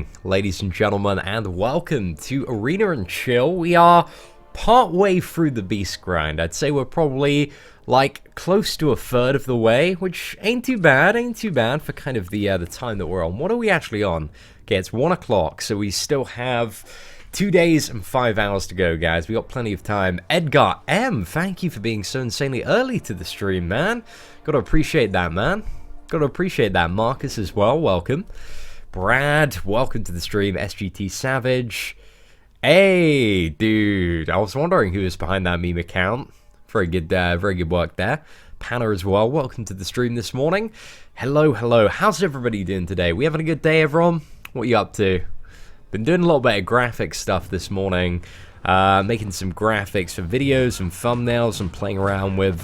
evening, ladies and gentlemen, and welcome to Arena and Chill. We are part way through the Beast grind. I'd say we're probably like close to a third of the way, which ain't too bad for kind of the time that we're on. What are we actually on? Okay, it's 1 o'clock, so we still have 2 days and 5 hours to go, guys. We got plenty of time. Edgar M, thank you for being so insanely early to the stream, man. Gotta appreciate that, man. Gotta appreciate that. Marcus as well, welcome. Brad, welcome to the stream. SGT Savage. Hey, dude. I was wondering who was behind that meme account. Very good work there. Panna as well, welcome to the stream this morning. Hello. How's everybody doing today? We having a good day, everyone? What are you up to? Been doing a little bit of graphic stuff this morning. Making some graphics for videos and thumbnails and playing around with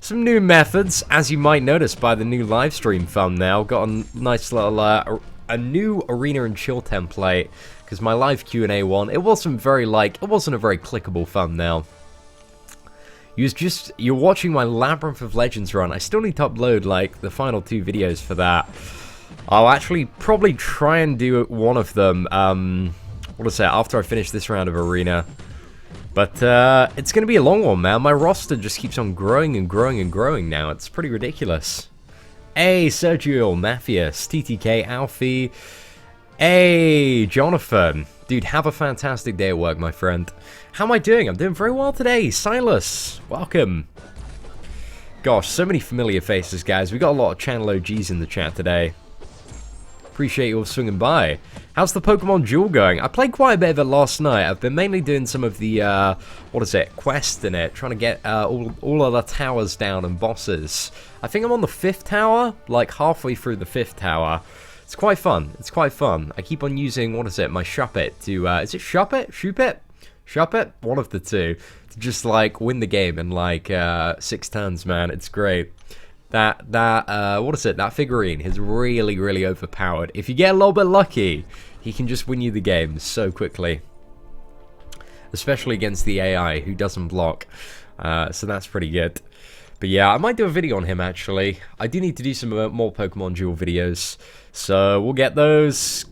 some new methods, as you might notice by the new live stream thumbnail. Got a nice little a new Arena and Chill template, because my live Q&A one, it wasn't a very clickable thumbnail. You're watching my Labyrinth of Legends run. I still need to upload like the final 2 videos for that. I'll actually probably try and do one of them, after I finish this round of Arena. But it's going to be a long one, man. My roster just keeps on growing and growing and growing now. It's pretty ridiculous. Hey, Sergio, Matthias, TTK, Alfie. Hey, Jonathan. Dude, have a fantastic day at work, my friend. How am I doing? I'm doing very well today. Silas, welcome. Gosh, so many familiar faces, guys. We got a lot of channel OGs in the chat today. Appreciate you all swinging by. How's the Pokemon Duel going? I played quite a bit of it last night. I've been mainly doing some of the, quests in it. Trying to get all of the towers down and bosses. I think I'm on the 5th tower, like halfway through the 5th tower. It's quite fun. I keep on using, my Shuppet to, is it Shuppet? Shuppet? One of the two. To just, like, win the game in, like, 6 turns, man. It's great. That figurine is really, really overpowered. If you get a little bit lucky, he can just win you the game so quickly. Especially against the AI, who doesn't block. So that's pretty good. But yeah, I might do a video on him, actually. I do need to do some more Pokemon Duel videos. So we'll get those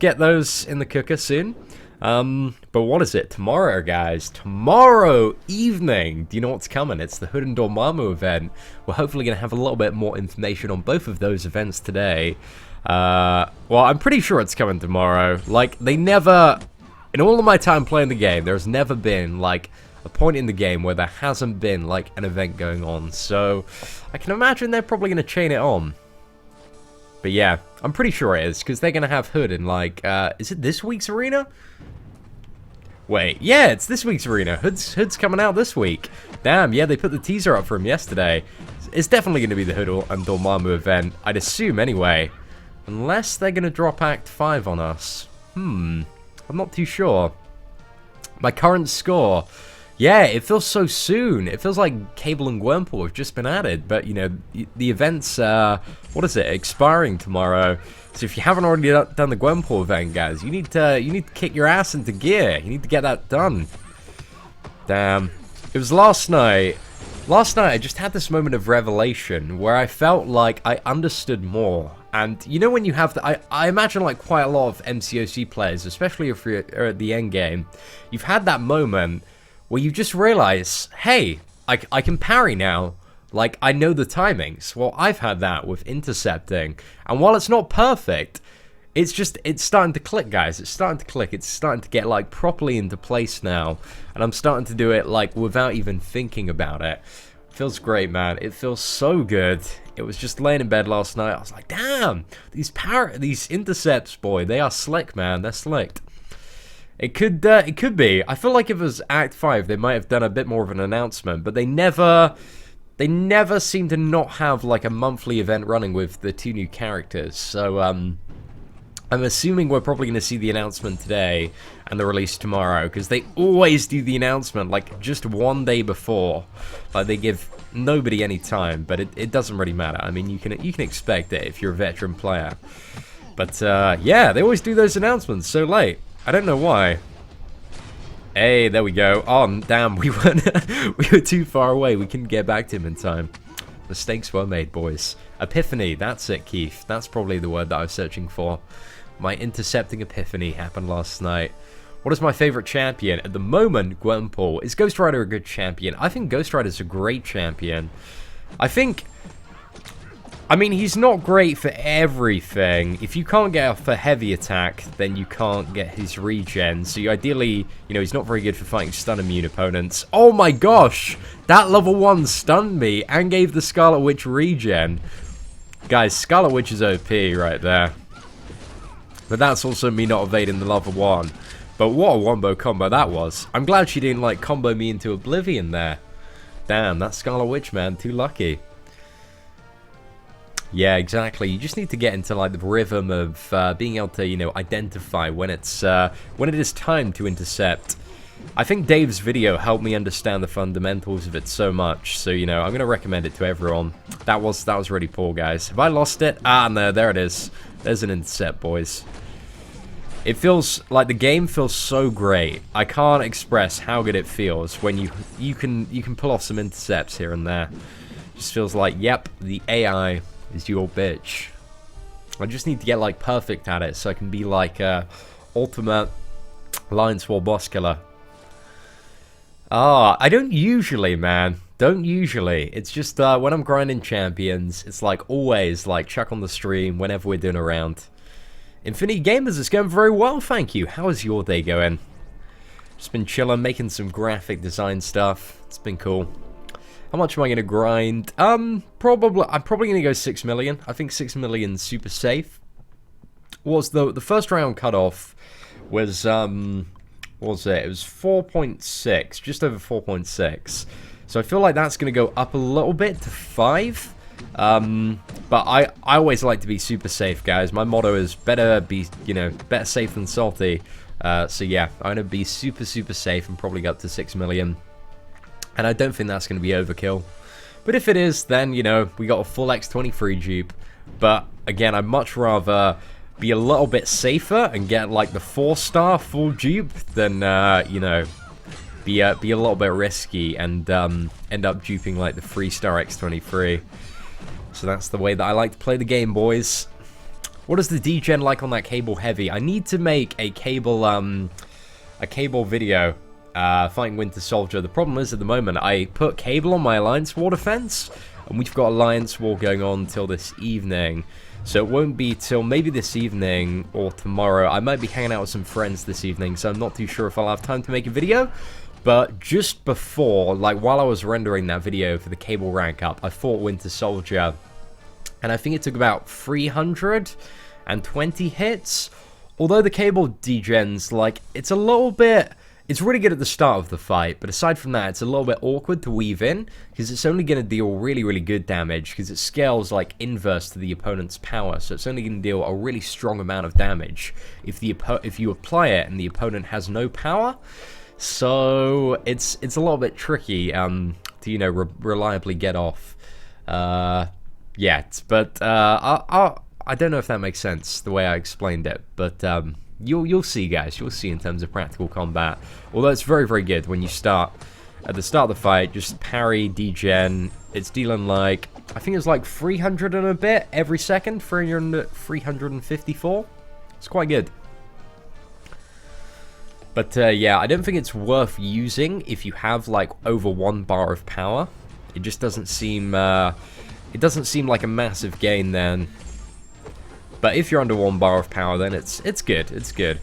in the cooker soon. But what is it? Tomorrow, guys. Tomorrow evening. Do you know what's coming? It's the Hood and Dormammu event. We're hopefully going to have a little bit more information on both of those events today. Well, I'm pretty sure it's coming tomorrow. Like, in all of my time playing the game, there's never been, like, a point in the game where there hasn't been, like, an event going on. So, I can imagine they're probably going to chain it on. But yeah, I'm pretty sure it is, because they're going to have Hood in, like, is it this week's Arena? Wait, yeah, it's this week's Arena. Hood's coming out this week. Damn, yeah, they put the teaser up for him yesterday. It's definitely going to be the Hood and Dormammu event, I'd assume anyway. Unless they're going to drop Act 5 on us. I'm not too sure. My current score. Yeah, it feels so soon. It feels like Cable and Wurmple have just been added. But, you know, the event's, expiring tomorrow. So if you haven't already done the Gwenpool event, guys, you need to kick your ass into gear. You need to get that done. Damn. It was last night. Last night I just had this moment of revelation where I felt like I understood more. And you know when you have I imagine like quite a lot of MCOC players, especially if you're at the end game, you've had that moment where you just realize, hey, I can parry now. Like, I know the timings. Well, I've had that with intercepting. And while it's not perfect, it's starting to click, guys. It's starting to click. It's starting to get, like, properly into place now. And I'm starting to do it, like, without even thinking about it. Feels great, man. It feels so good. It was just laying in bed last night. I was like, damn, these intercepts, boy, they are slick, man. They're slicked. It could be. I feel like if it was Act 5, they might have done a bit more of an announcement. But they never seem to not have like a monthly event running with the 2 new characters. So I'm assuming we're probably going to see the announcement today and the release tomorrow, because they always do the announcement like just 1 day before. Like they give nobody any time, but it doesn't really matter. I mean, you can expect it if you're a veteran player. But yeah, they always do those announcements so late. I don't know why. Hey, there we go. Oh, damn, we were too far away. We couldn't get back to him in time. Mistakes were made, boys. Epiphany, that's it, Keith. That's probably the word that I was searching for. My intercepting epiphany happened last night. What is my favorite champion? At the moment, Gwenpool. Is Ghost Rider a good champion? I think Ghost Rider's a great champion. I mean, he's not great for everything. If you can't get off a heavy attack, then you can't get his regen. So you ideally, you know, he's not very good for fighting stun immune opponents. Oh my gosh! That level 1 stunned me and gave the Scarlet Witch regen. Guys, Scarlet Witch is OP right there. But that's also me not evading the level 1. But what a wombo combo that was. I'm glad she didn't, like, combo me into oblivion there. Damn, that Scarlet Witch, man. Too lucky. Yeah, exactly. You just need to get into, like, the rhythm of being able to, you know, identify when it is time to intercept. I think Dave's video helped me understand the fundamentals of it so much. So, you know, I'm going to recommend it to everyone. That was really poor, guys. Have I lost it? Ah, no, there it is. There's an intercept, boys. It feels like the game feels so great. I can't express how good it feels when you can pull off some intercepts here and there. Just feels like, yep, the AI is your bitch. I just need to get like perfect at it so I can be like ultimate Lion Sword boss killer. I don't usually, man. Don't usually. It's just when I'm grinding champions, it's like always like chuck on the stream whenever we're doing a round. Infinity Gamers, it's going very well, thank you. How is your day going? Just been chilling, making some graphic design stuff. It's been cool. How much am I going to grind? I'm probably going to go 6 million. I think 6 million's super safe. Was the first round cutoff was what was it? It was 4.6, just over 4.6. So I feel like that's going to go up a little bit to 5. But I always like to be super safe, guys. My motto is better be, you know, better safe than salty. So yeah, I'm going to be super safe and probably go up to 6 million. And I don't think that's going to be overkill. But if it is, then, you know, we got a full X23 dupe. But again, I'd much rather be a little bit safer and get like the 4-star full dupe than, you know, be a little bit risky and end up duping like the 3-star X23. So that's the way that I like to play the game, boys. What is the degen like on that Cable Heavy? I need to make a Cable video fighting Winter Soldier. The problem is at the moment I put Cable on my Alliance War defense, and we've got Alliance War going on till this evening. So it won't be till maybe this evening or tomorrow. I might be hanging out with some friends this evening, so I'm not too sure if I'll have time to make a video. But just before, like while I was rendering that video for the Cable rank up, I fought Winter Soldier. And I think it took about 320 hits. Although the Cable degens, like, it's a little bit... It's really good at the start of the fight, but aside from that, it's a little bit awkward to weave in, because it's only going to deal really good damage, because it scales, like, inverse to the opponent's power, so it's only going to deal a really strong amount of damage if you apply it and the opponent has no power. So, it's a little bit tricky to, you know, reliably get off. Yet, but I don't know if that makes sense the way I explained it, but you'll see, guys. You'll see in terms of practical combat. Although it's very good when you start at the start of the fight, just parry, degen. It's dealing like I think it's like 300 and a bit every second, 354. It's quite good. But yeah, I don't think it's worth using if you have like over 1 bar of power. It just doesn't seem. It doesn't seem like a massive gain then. But if you're under 1 bar of power, then it's good. It's good.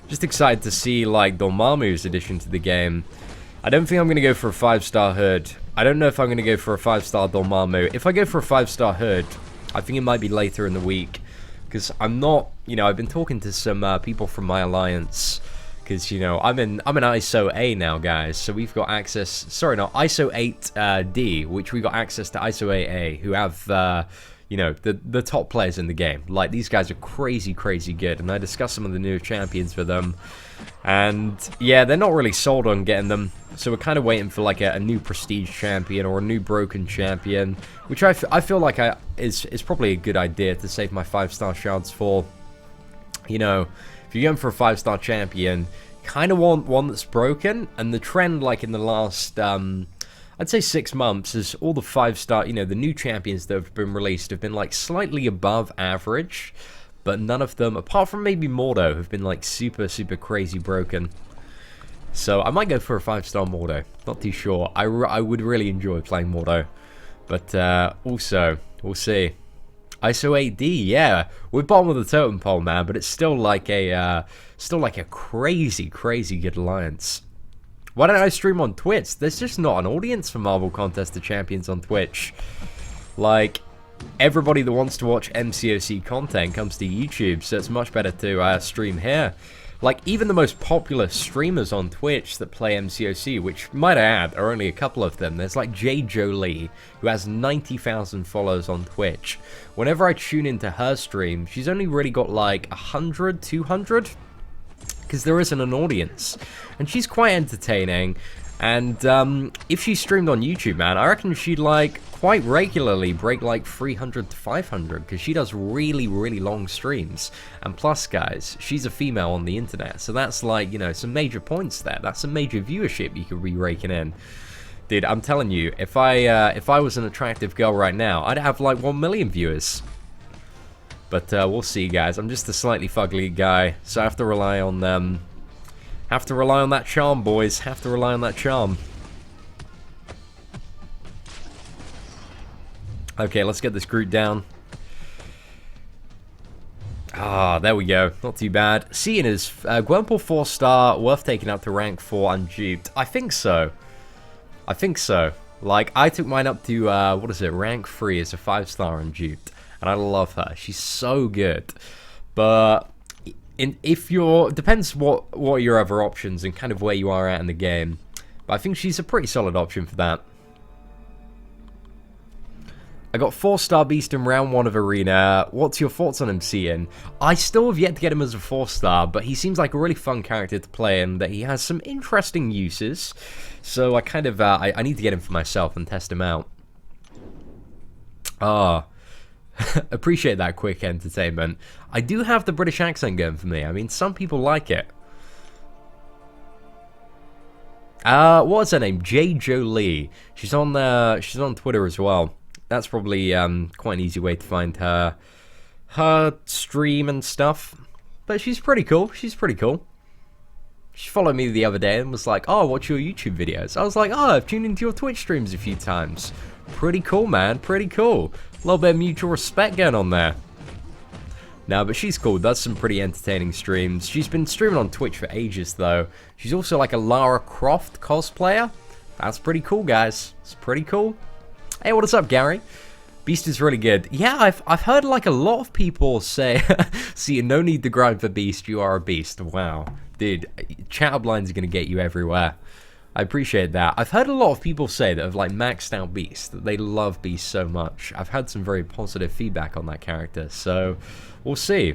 Just excited to see like Dormammu's addition to the game. I don't think I'm gonna go for a 5-star Hood. I don't know if I'm gonna go for a 5-star Dormammu. If I go for a 5-star Hood, I think it might be later in the week, because I'm not. You know, I've been talking to some people from my alliance. Because, you know, I'm in ISO A now, guys, so we've got access, sorry, not ISO 8D, which we got access to ISO 8A, who have, you know, the top players in the game. Like, these guys are crazy good, and I discussed some of the new champions for them, and, yeah, they're not really sold on getting them, so we're kind of waiting for, like, a new prestige champion or a new broken champion, which I feel like is probably a good idea to save my 5-star shards for. You know, if you're going for a 5-star champion, kind of want one that's broken, and the trend, like, in the last, I'd say 6 months, is all the 5-star, you know, the new champions that have been released have been, like, slightly above average, but none of them, apart from maybe Mordo, have been like super crazy broken. So I might go for a 5-star Mordo. Not too sure. I would really enjoy playing Mordo, but also we'll see. ISO 8D, yeah, we're bottom of the totem pole, man, but it's still like a crazy good alliance. Why don't I stream on Twitch? There's just not an audience for Marvel Contest of Champions on Twitch. Like, everybody that wants to watch MCOC content comes to YouTube, so it's much better to stream here. Like, even the most popular streamers on Twitch that play MCOC, which, might I add, are only a couple of them. There's like J. Jolie, who has 90,000 followers on Twitch. Whenever I tune into her stream, she's only really got like 100, 200, because there isn't an audience. And she's quite entertaining, and if she streamed on YouTube, man, I reckon she'd like quite regularly break like 300 to 500, because she does really long streams. And plus, guys, she's a female on the internet, so that's like, you know, some major points there. That's some major viewership you could be raking in. Dude, I'm telling you, if I was an attractive girl right now, I'd have like 1 million viewers. But we'll see, guys. I'm just a slightly fugly guy, so I have to rely on that charm, boys. Have to rely on that charm. Okay, let's get this Groot down. Ah, there we go. Not too bad. Seeing is Gwenpool 4-star, worth taking up to rank 4 unduped. I think so. I think so. Like, I took mine up to, what is it, rank 3 as a 5-star unduped. And I love her. She's so good. But if you're, depends what are your other options and kind of where you are at in the game. But I think she's a pretty solid option for that. I got 4-star Beast in round 1 of Arena. What's your thoughts on him, Cian? I still have yet to get him as a 4-star, but he seems like a really fun character to play and that he has some interesting uses. So I kind of, I need to get him for myself and test him out. Appreciate that quick entertainment. I do have the British accent going for me. I mean, some people like it. What's her name? J. Jolie. She's on Twitter as well. That's probably quite an easy way to find her stream and stuff. But she's pretty cool. She's pretty cool. She followed me the other day and was like, "Oh, watch your YouTube videos." I was like, "Oh, I've tuned into your Twitch streams a few times." Pretty cool, man. Pretty cool. A little bit of mutual respect going on there. No, but she's cool. Does some pretty entertaining streams. She's been streaming on Twitch for ages, though. She's also like a Lara Croft cosplayer. That's pretty cool, guys. It's pretty cool. Hey, what is up, Gary? Beast is really good. Yeah, I've heard like a lot of people say, "See, no need to grind for Beast. You are a beast." Wow, dude, chat blinds are gonna get you everywhere. I appreciate that. I've heard a lot of people say that have like maxed out Beast, that they love Beast so much. I've had some very positive feedback on that character, so we'll see.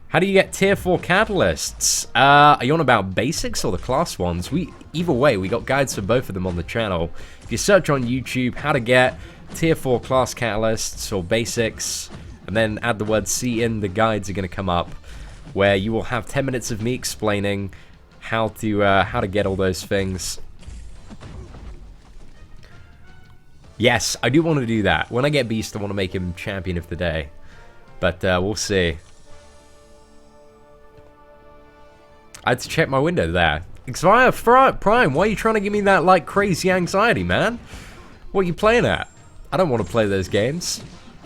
How do you get tier 4 catalysts? Are you on about basics or the class ones? Either way, we got guides for both of them on the channel. If you search on YouTube how to get tier 4 class catalysts or basics, and then add the word C in, the guides are going to come up, where you will have 10 minutes of me explaining how to get all those things. Yes, I do want to do that. When I get Beast, I want to make him champion of the day. But we'll see. I had to check my window there. Xvia Prime, why are you trying to give me that like crazy anxiety, man? What are you playing at? I don't want to play those games.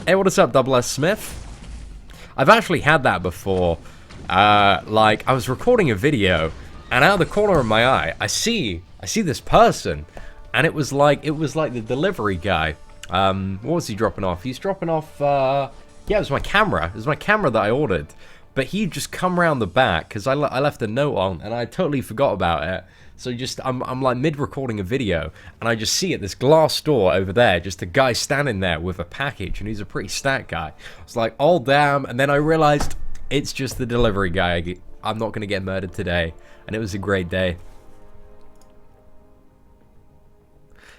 Hey, what is up, Double S Smith? I've actually had that before. Like, I was recording a video, and out of the corner of my eye, I see this person, and it was like the delivery guy. What was he dropping off? He's dropping off, yeah, it was my camera. It was my camera that I ordered. But he'd just come around the back, because I left a note on, and I totally forgot about it. So I'm like mid-recording a video, and I just see at this glass door over there, just a guy standing there with a package, and he's a pretty stat guy. I was like, oh damn, and then I realized it's just the delivery guy. I'm not going to get murdered today, and it was a great day.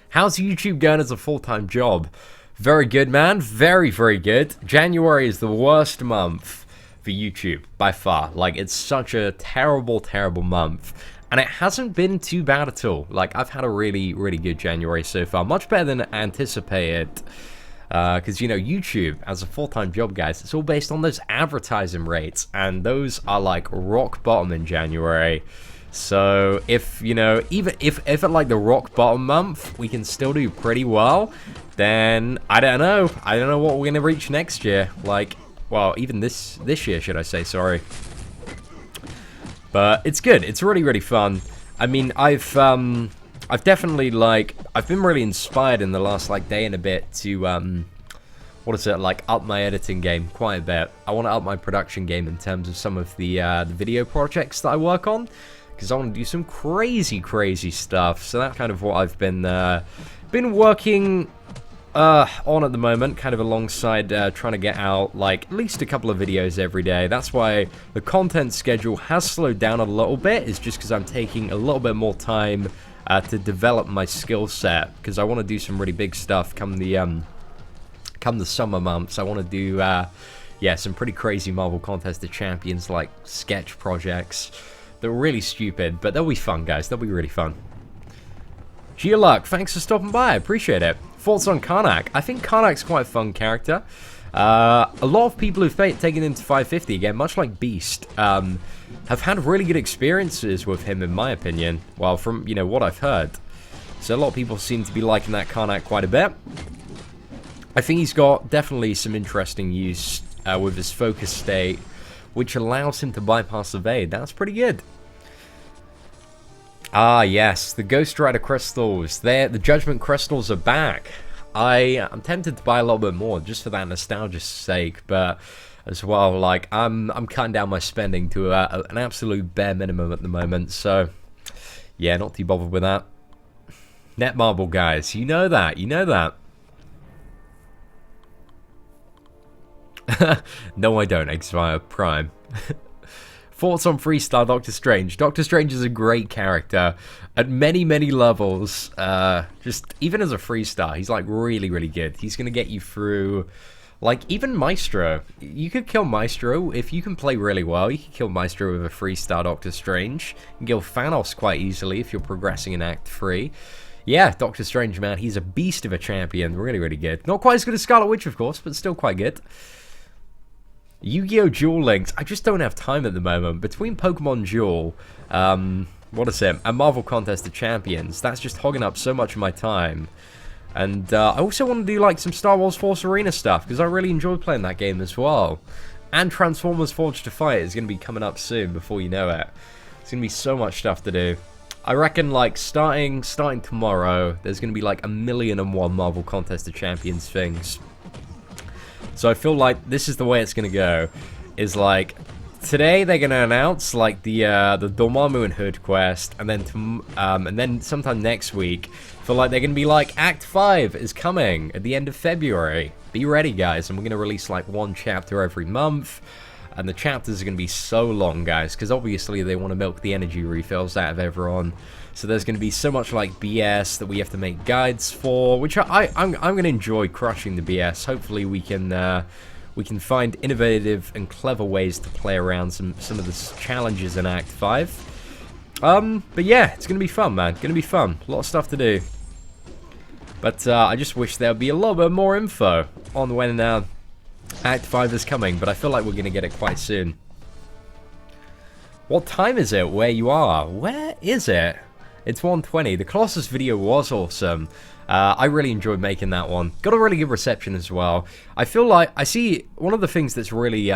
How's YouTube going as a full-time job? Very good, man. Very, very good. January is the worst month for YouTube by far. Like, it's such a terrible month, and it hasn't been too bad at all. Like, I've had a really good January so far, much better than anticipated. Because, you know, YouTube, as a full-time job, guys, it's all based on those advertising rates, and those are, like, rock bottom in January. So, if, you know, even if at, like, the rock bottom month, we can still do pretty well, then, I don't know. I don't know what we're going to reach next year. Like, well, even this year, should I say, sorry. But it's good. It's really, really fun. I mean, I've definitely, like, I've been really inspired in the last, like, day and a bit to, what is it, like, up my editing game quite a bit. I want to up my production game in terms of some of the video projects that I work on, because I want to do some crazy, crazy stuff. So that's kind of what I've been working on at the moment, kind of alongside trying to get out, like, at least a couple of videos every day. That's why the content schedule has slowed down a little bit, is just because I'm taking a little bit more time to develop my skill set, because I want to do some really big stuff come the summer months. I want to do, yeah, some pretty crazy Marvel Contest of Champions, like, sketch projects. They're really stupid, but they'll be fun, guys. They'll be really fun. Geoluck, thanks for stopping by. I appreciate it. Thoughts on Karnak? I think Karnak's quite a fun character. A lot of people who've taken him to 550, again, much like Beast, have had really good experiences with him, in my opinion. Well, from, you know, what I've heard. So a lot of people seem to be liking that Karnak quite a bit. I think he's got definitely some interesting use with his focus state, which allows him to bypass evade. That's pretty good. Ah, yes, the Ghost Rider crystals. The Judgment crystals are back. I'm tempted to buy a little bit more just for that nostalgia's sake, but as well, like, I'm cutting down my spending to an absolute bare minimum at the moment. So, yeah, not too bothered with that. Netmarble, guys, you know that. You know that. No, I don't, Xfire Prime. Thoughts on Freestar Doctor Strange? Doctor Strange is a great character at many, many levels. Just even as a Freestar, he's like really, really good. He's gonna get you through, like, even Maestro. You could kill Maestro if you can play really well. You can kill Maestro with a Freestar Doctor Strange. You can kill Thanos quite easily if you're progressing in Act 3. Yeah, Doctor Strange, man, he's a beast of a champion. Really, really good. Not quite as good as Scarlet Witch, of course, but still quite good. Yu-Gi-Oh! Duel Links. I just don't have time at the moment. Between Pokemon Duel, what is it, and Marvel Contest of Champions, that's just hogging up so much of my time. And I also want to do, like, some Star Wars Force Arena stuff, because I really enjoy playing that game as well. And Transformers Forged to Fight is going to be coming up soon, before you know it. There's going to be so much stuff to do. I reckon, like, starting tomorrow, there's going to be, like, 1,000,001 Marvel Contest of Champions things. So I feel like this is the way it's going to go, is, like, today they're going to announce, like, the Dormammu and Hood quest, and then sometime next week, I feel like they're going to be like, Act 5 is coming at the end of February. Be ready, guys, and we're going to release, like, one chapter every month, and the chapters are going to be so long, guys, because obviously they want to milk the energy refills out of everyone. So there's going to be so much, like, BS that we have to make guides for, which I'm going to enjoy crushing the BS. Hopefully we can find innovative and clever ways to play around some of the challenges in Act 5. But yeah, it's going to be fun, man. Going to be fun. A lot of stuff to do. But I just wish there would be a little bit more info on when Act 5 is coming, but I feel like we're going to get it quite soon. What time is it where you are? Where is it? It's 1:20. The Colossus video was awesome. I really enjoyed making that one. Got a really good reception as well. I feel like I see one of the things that's really,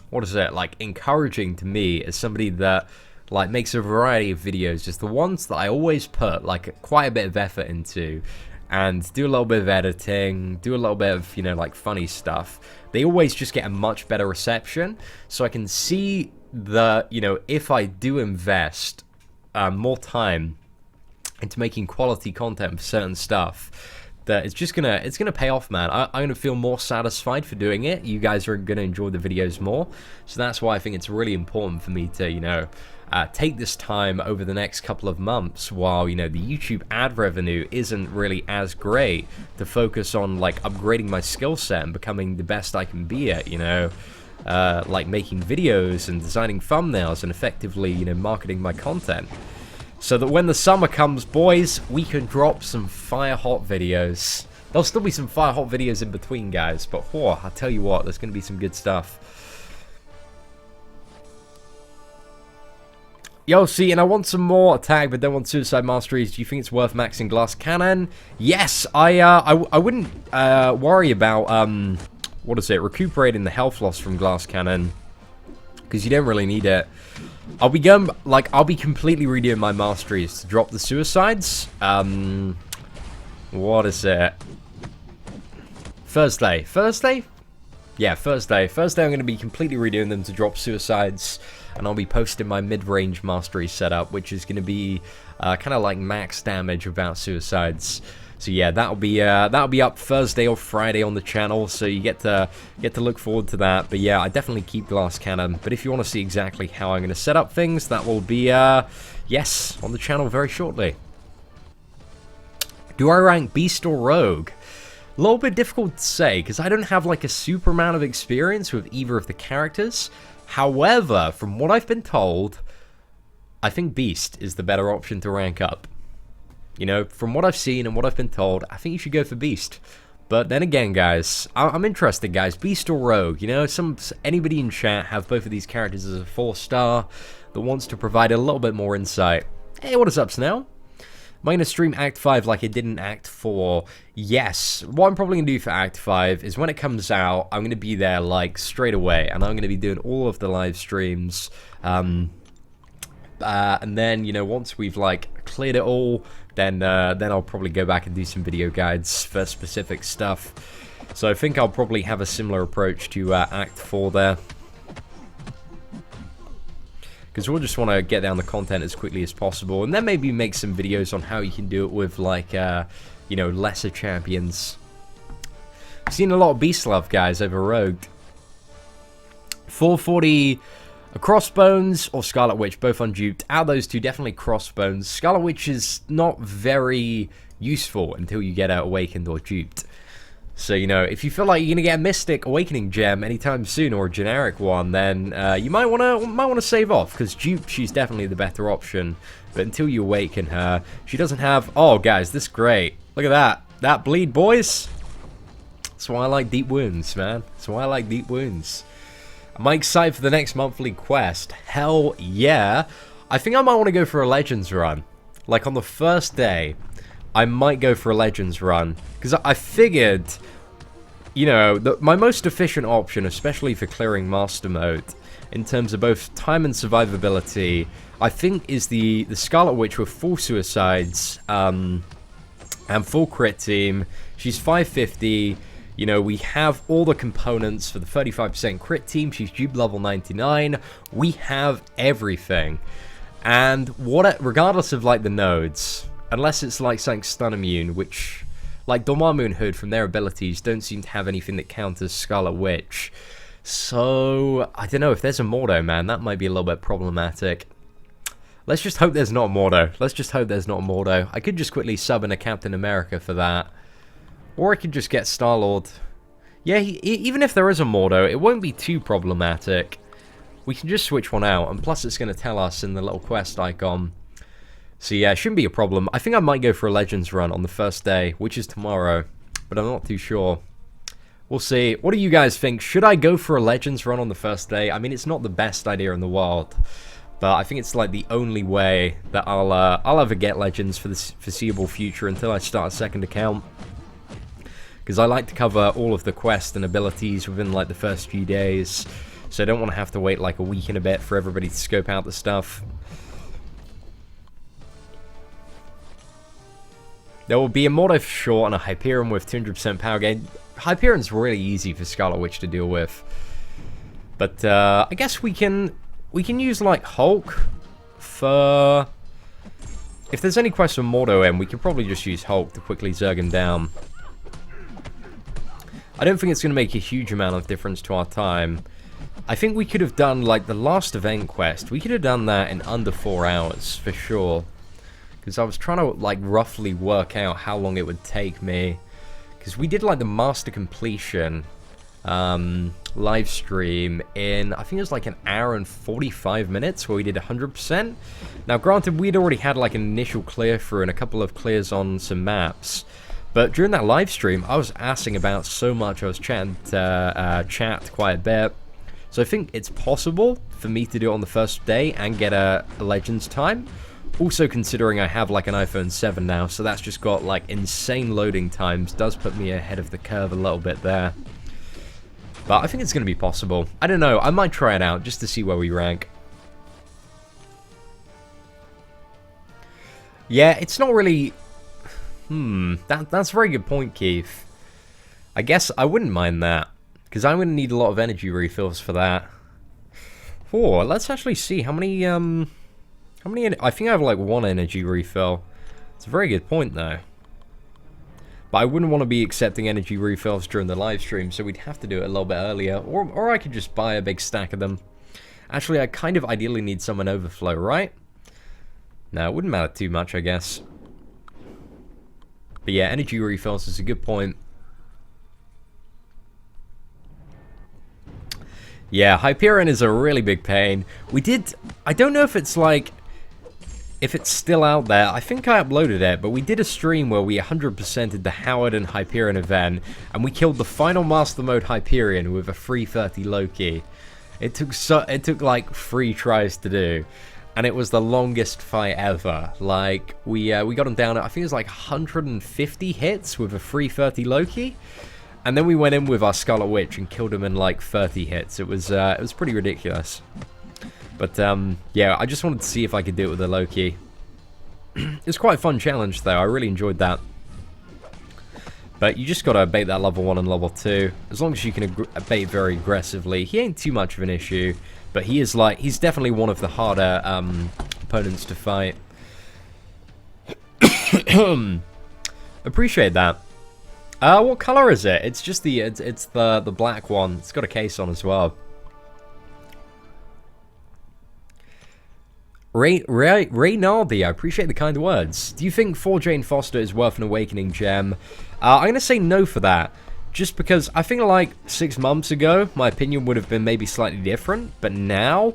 what is it, like, encouraging to me as somebody that, like, makes a variety of videos, just the ones that I always put, like, quite a bit of effort into, and do a little bit of editing, do a little bit of, you know, like, funny stuff. They always just get a much better reception, so I can see that, you know, if I do invest more time into making quality content for certain stuff, that it's gonna pay off, man. I'm gonna feel more satisfied for doing it. You guys are gonna enjoy the videos more, so that's why I think it's really important for me to, you know, take this time over the next couple of months while, you know, the YouTube ad revenue isn't really as great, to focus on, like, upgrading my skill set and becoming the best I can be at, you know, like making videos and designing thumbnails and effectively, you know, marketing my content. So that when the summer comes, boys, we can drop some fire hot videos. There'll still be some fire hot videos in between, guys, but I tell you what, there's going to be some good stuff. Yo, see, and I want some more attack, but don't want suicide masteries. Do you think it's worth maxing glass cannon? Yes, I wouldn't worry about what is it, recuperating the health loss from glass cannon, because you don't really need it. I'll be going, like, I'll be completely redoing my masteries to drop the suicides. What is it? Thursday? Yeah, Thursday. Thursday I'm going to be completely redoing them to drop suicides, and I'll be posting my mid-range mastery setup, which is going to be kind of like max damage without suicides. So yeah, that'll be up Thursday or Friday on the channel, so you get to look forward to that. But yeah, I definitely keep glass cannon. But if you want to see exactly how I'm going to set up things, that will be yes, on the channel very shortly. Do I rank Beast or Rogue? A little bit difficult to say, because I don't have like a super amount of experience with either of the characters. However, from what I've been told, I think Beast is the better option to rank up. You know, from what I've seen and what I've been told, I think you should go for Beast. But then again, guys, I'm interested, guys. Beast or Rogue? You know, anybody in chat have both of these characters as a 4-star that wants to provide a little bit more insight. Hey, what is up, Snell? Am I going to stream Act 5 like I did in Act 4? Yes. What I'm probably going to do for Act 5 is when it comes out, I'm going to be there, like, straight away. And I'm going to be doing all of the live streams. And then, you know, once we've, like, cleared it all, then I'll probably go back and do some video guides for specific stuff. So I think I'll probably have a similar approach to Act 4 there. Because we'll just want to get down the content as quickly as possible, and then maybe make some videos on how you can do it with, like, you know, lesser champions. I've seen a lot of Beast love, guys, over Rogue. 440 Crossbones or Scarlet Witch, both unduped. Out of those two, definitely Crossbones. Scarlet Witch is not very useful until you get Awakened or duped. So, you know, if you feel like you're gonna get a Mystic Awakening gem anytime soon, or a generic one, then you might wanna save off, because dupe, she's definitely the better option. But until you awaken her, she doesn't have. Oh, guys, this is great. Look at that. That bleed, boys. That's why I like Deep Wounds, man. That's why I like Deep Wounds. Am I excited for the next monthly quest? Hell yeah. I think I might want to go for a Legends run. Like, on the first day, I might go for a Legends run. Because I figured, you know, my most efficient option, especially for clearing Master Mode, in terms of both time and survivability, I think is the Scarlet Witch with full suicides and full crit team. She's 550. You know, we have all the components for the 35% crit team. She's dupe level 99. We have everything. And regardless of, like, the nodes, unless it's, like, something stun immune, which, like, Dormammu and Hood, from their abilities, don't seem to have anything that counters Scarlet Witch. So, I don't know, if there's a Mordo, man, that might be a little bit problematic. Let's just hope there's not a Mordo. Let's just hope there's not a Mordo. I could just quickly sub in a Captain America for that. Or I could just get Star-Lord. Yeah, even if there is a Mordo, it won't be too problematic. We can just switch one out, and plus it's going to tell us in the little quest icon. So yeah, it shouldn't be a problem. I think I might go for a Legends run on the first day, which is tomorrow, but I'm not too sure. We'll see. What do you guys think? Should I go for a Legends run on the first day? I mean, it's not the best idea in the world, but I think it's like the only way that I'll ever get Legends for the foreseeable future until I start a second account. Because I like to cover all of the quests and abilities within, like, the first few days. So I don't want to have to wait, like, a week and a bit for everybody to scope out the stuff. There will be a Mordo for sure, and a Hyperion with 200% power gain. Hyperion's really easy for Scarlet Witch to deal with. But, I guess we can use, like, Hulk for... If there's any quest for Mordo in, we could probably just use Hulk to quickly zerg him down. I don't think it's going to make a huge amount of difference to our time. I think we could have done, like, the last event quest. We could have done that in under 4 hours, for sure. Because I was trying to, like, roughly work out how long it would take me. Because we did, like, the Master Completion live stream in, I think it was, like, 1 hour and 45 minutes, where we did 100%. Now, granted, we'd already had, like, an initial clear through and a couple of clears on some maps. But during that live stream, I was asking about so much. I was chatting chat quite a bit. So I think it's possible for me to do it on the first day and get a Legends time. Also considering I have like an iPhone 7 now, so that's just got like insane loading times. Does put me ahead of the curve a little bit there. But I think it's going to be possible. I don't know, I might try it out just to see where we rank. Yeah, it's not really... that's a very good point, Keith. I guess I wouldn't mind that, because I'm going to need a lot of energy refills for that. Oh, let's actually see how many, I think I have like 1 energy refill. It's a very good point, though. But I wouldn't want to be accepting energy refills during the live stream, so we'd have to do it a little bit earlier, or I could just buy a big stack of them. Actually, I kind of ideally need some in overflow, right? No, it wouldn't matter too much, I guess. But yeah, energy refills is a good point. Yeah, Hyperion is a really big pain. I don't know if it's like, if it's still out there. I think I uploaded it, but we did a stream where we 100%ed the Howard and Hyperion event, and we killed the final Master Mode Hyperion with a 330 Loki. It took like 3 tries to do, and it was the longest fight ever. Like, we got him down at, I think it was like 150 hits with a 330 Loki. And then we went in with our Scarlet Witch and killed him in like 30 hits. It was pretty ridiculous. But yeah, I just wanted to see if I could do it with a Loki. It's quite a fun challenge though. I really enjoyed that. But you just gotta bait that level 1 and level 2. As long as you can bait very aggressively. He ain't too much of an issue. But he's definitely one of the harder opponents to fight. Appreciate that. What color is it? It's just it's the black one. It's got a case on as well. Reynaldi, I appreciate the kind words. Do you think 4 Jane Foster is worth an Awakening gem? I'm gonna say no for that. Just because I think like 6 months ago, my opinion would have been maybe slightly different. But now,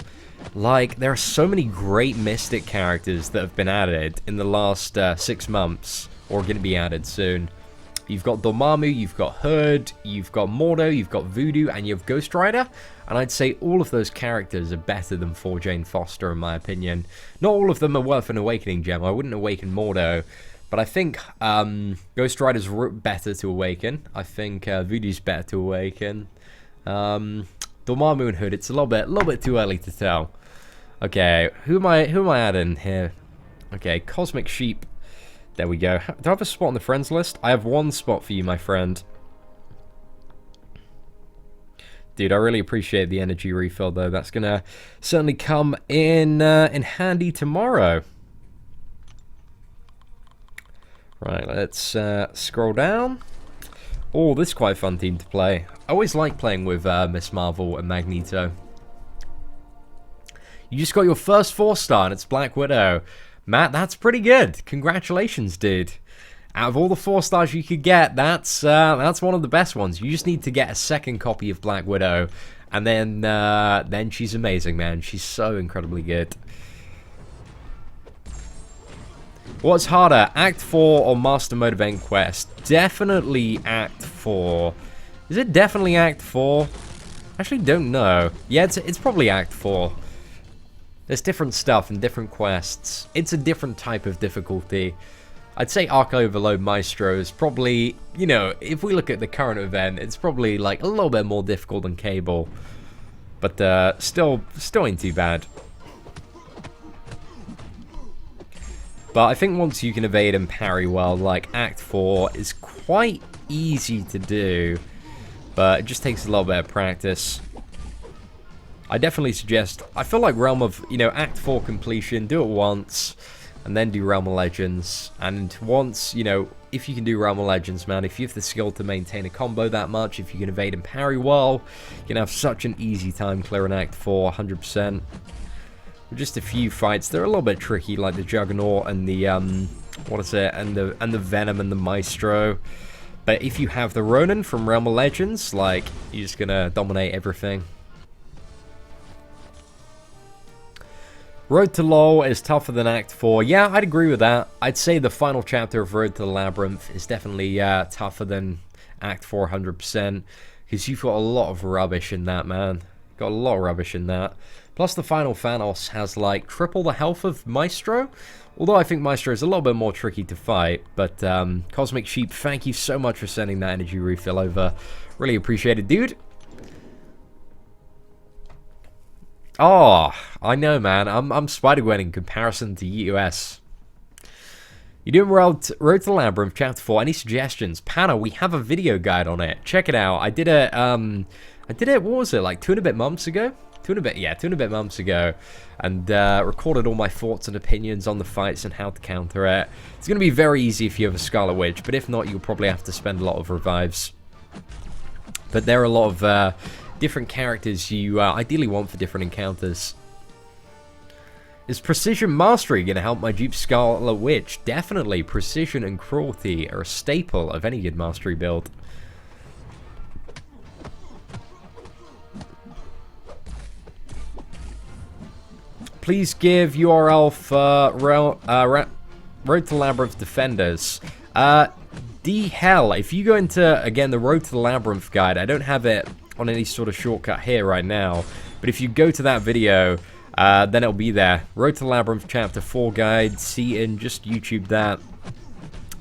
like, there are so many great Mystic characters that have been added in the last 6 months, or going to be added soon. You've got Dormammu, you've got Hood, you've got Mordo, you've got Voodoo, and you have Ghost Rider. And I'd say all of those characters are better than 4 Jane Foster, in my opinion. Not all of them are worth an Awakening gem. I wouldn't awaken Mordo. But I think Ghost Rider's better to awaken. I think Voodoo's better to awaken. Dormammu and Hood, it's a little bit too early to tell. Okay, who am I adding here? Okay, Cosmic Sheep. There we go. Do I have a spot on the friends list? I have 1 spot for you, my friend. Dude, I really appreciate the energy refill, though. That's gonna certainly come in handy tomorrow. Right, let's scroll down. Oh, this is quite a fun team to play. I always like playing with Miss Marvel and Magneto. You just got your first 4-star, and it's Black Widow. Matt, that's pretty good. Congratulations, dude. Out of all the 4-stars you could get, that's one of the best ones. You just need to get a second copy of Black Widow, and then she's amazing, man. She's so incredibly good. What's harder, Act 4 or Master Mode Event Quest? Definitely Act 4. Is it definitely Act 4? Actually, don't know. Yeah, it's probably Act 4. There's different stuff and different quests. It's a different type of difficulty. I'd say Arc Overload Maestro is probably, you know, if we look at the current event, it's probably like a little bit more difficult than Cable. But still ain't too bad. But I think once you can evade and parry well, like Act 4 is quite easy to do. But it just takes a little bit of practice. I definitely suggest, I feel like Realm of, you know, Act 4 completion, do it once, and then do Realm of Legends. And once, you know, if you can do Realm of Legends, man, if you have the skill to maintain a combo that much, if you can evade and parry well, you can have such an easy time clearing Act 4, 100%. With just a few fights, they're a little bit tricky, like the Juggernaut and the, what is it, and the Venom and the Maestro. But if you have the Ronin from Realm of Legends, like, you're just gonna dominate everything. Road to LoL is tougher than Act 4. Yeah, I'd agree with that. I'd say the final chapter of Road to the Labyrinth is definitely tougher than Act 4 100%. Because you've got a lot of rubbish in that, man. Got a lot of rubbish in that. Plus the final Thanos has like triple the health of Maestro. Although I think Maestro is a little bit more tricky to fight. But Cosmic Sheep, thank you so much for sending that energy refill over. Really appreciate it, dude. Oh, I know, man. I'm Spider-Gwen in comparison to US. You're doing Road to the Labyrinth, Chapter 4. Any suggestions? Panna, we have a video guide on it. Check it out. I did it, what was it, like 2 and a bit months ago? 2 and a bit months ago. And recorded all my thoughts and opinions on the fights and how to counter it. It's going to be very easy if you have a Scarlet Witch, but if not, you'll probably have to spend a lot of revives. But there are a lot of different characters you ideally want for different encounters. Is Precision Mastery going to help my dupe Scarlet Witch? Definitely. Precision and Cruelty are a staple of any good Mastery build. Please give URL for Road to Labyrinth Defenders. D-Hell, if you go into, again, the Road to the Labyrinth guide, I don't have it on any sort of shortcut here right now, but if you go to that video, then it'll be there. Road to the Labyrinth Chapter 4 guide, see in, just YouTube that.